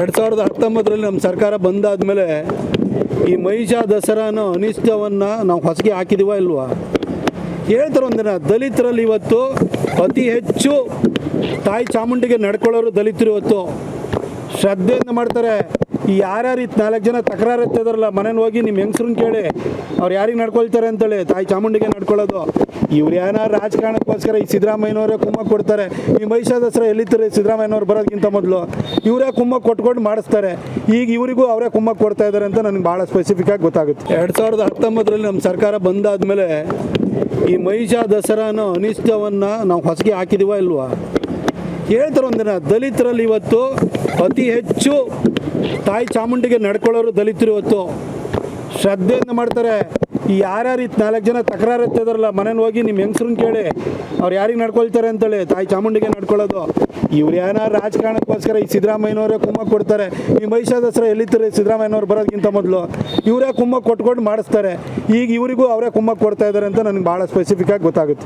2019ರಲ್ಲಿ ನಮ್ಮ ಸರ್ಕಾರ ಬಂದಾದಮೇಲೆ ಈ ಮಹಿಷಾ ದಸರಾನ ಅನಿಷ್ಟವನ್ನು ನಾವು ಹೊಸಗೆ ಹಾಕಿದೀವ ಇಲ್ವಾ? ಹೇಳ್ತಾರೆ ಒಂದಿನ ದಲಿತರಲ್ಲಿ ಇವತ್ತು ಅತಿ ಹೆಚ್ಚು ತಾಯಿ ಚಾಮುಂಡಿಗೆ ನಡ್ಕೊಳ್ಳೋರು ದಲಿತರು ಇವತ್ತು ಶ್ರದ್ಧೆಯಿಂದ ಮಾಡ್ತಾರೆ. ಈ ಯಾರ್ಯಾರು ಇತ್ತು 4 ಜನ ತಕರಾರು ಎತ್ತಿದಾರಲ್ಲ, ಮನೇಲಿ ಹೋಗಿ ನಿಮ್ಮ ಹೆಂಗಸ್ರನ್ನ ಕೇಳಿ ಅವ್ರು ಯಾರಿಗೆ ನಡ್ಕೊಳ್ತಾರೆ ಅಂತೇಳಿ ತಾಯಿ ಚಾಮುಂಡಿಗೆ ನಡ್ಕೊಳ್ಳೋದು. ಇವ್ರು ಏನಾರು ರಾಜಕಾರಣಕ್ಕೋಸ್ಕರ ಈ ಸಿದ್ದರಾಮಯ್ಯನವರೇ ಕುಮ್ಮಕ್ಕೆ ಕೊಡ್ತಾರೆ. ಈ ಮಹಿಷಾ ದಸರಾ ಎಲ್ಲಿತ್ತಾರೆ ಸಿದ್ದರಾಮಯ್ಯನವ್ರು ಬರೋದಕ್ಕಿಂತ ಮೊದಲು ಇವರೇ ಕುಮ್ಮಕ್ಕೆ ಕೊಟ್ಕೊಂಡು ಮಾಡಿಸ್ತಾರೆ. ಈಗ ಇವರಿಗೂ ಅವರೇ ಕುಮ್ಮಕ್ಕೆ ಕೊಡ್ತಾ ಇದ್ದಾರೆ ಅಂತ ನನಗೆ ಭಾಳ ಸ್ಪೆಸಿಫಿಕ್ಕಾಗಿ ಗೊತ್ತಾಗುತ್ತೆ. 2019ರಲ್ಲಿ ನಮ್ಮ ಸರ್ಕಾರ ಬಂದಾದಮೇಲೆ ಈ ಮಹಿಷಾ ದಸರಾನ ಅನಿಷ್ಟವನ್ನು ನಾವು ಹೊಸಗೆ ಹಾಕಿದೀವ ಇಲ್ವಾ? ಹೇಳ್ತಾರೆ ಒಂದಿನ ದಲಿತರಲ್ಲಿ ಇವತ್ತು ಅತಿ ಹೆಚ್ಚು ತಾಯಿ ಚಾಮುಂಡಿಗೆ ನಡ್ಕೊಳ್ಳೋರು ದಲಿತರು ಇವತ್ತು ಶ್ರದ್ಧೆಯಿಂದ ಮಾಡ್ತಾರೆ. ಈ ಯಾರ್ಯಾರು ಇತ್ತು 4 ಜನ ತಕರಾರು ಎತ್ತಿದಾರಲ್ಲ, ಮನೇಲಿ ಹೋಗಿ ನಿಮ್ಮ ಹೆಂಗಸ್ರನ್ನ ಕೇಳಿ ಅವ್ರು ಯಾರಿಗೆ ನಡ್ಕೊಳ್ತಾರೆ ಅಂತೇಳಿ ತಾಯಿ ಚಾಮುಂಡಿಗೆ ನಡ್ಕೊಳ್ಳೋದು. ಇವ್ರು ಏನಾರು ರಾಜಕಾರಣಕ್ಕೋಸ್ಕರ ಈ ಸಿದ್ದರಾಮಯ್ಯನವರೇ ಕುಮ್ಮಕ್ಕೆ ಕೊಡ್ತಾರೆ. ಈ ಮಹಿಷಾ ದಸರಾ ಎಲ್ಲಿತ್ತಾರೆ ಸಿದ್ದರಾಮಯ್ಯನವ್ರು ಬರೋದಕ್ಕಿಂತ ಮೊದಲು ಇವರೇ ಕುಮ್ಮಕ್ಕೆ ಕೊಟ್ಕೊಂಡು ಮಾಡಿಸ್ತಾರೆ. ಈಗ ಇವರಿಗೂ ಅವರೇ ಕುಮ್ಮಕ್ಕೆ ಕೊಡ್ತಾ ಇದ್ದಾರೆ ಅಂತ ನನಗೆ ಭಾಳ ಸ್ಪೆಸಿಫಿಕ್ಕಾಗಿ ಗೊತ್ತಾಗುತ್ತೆ.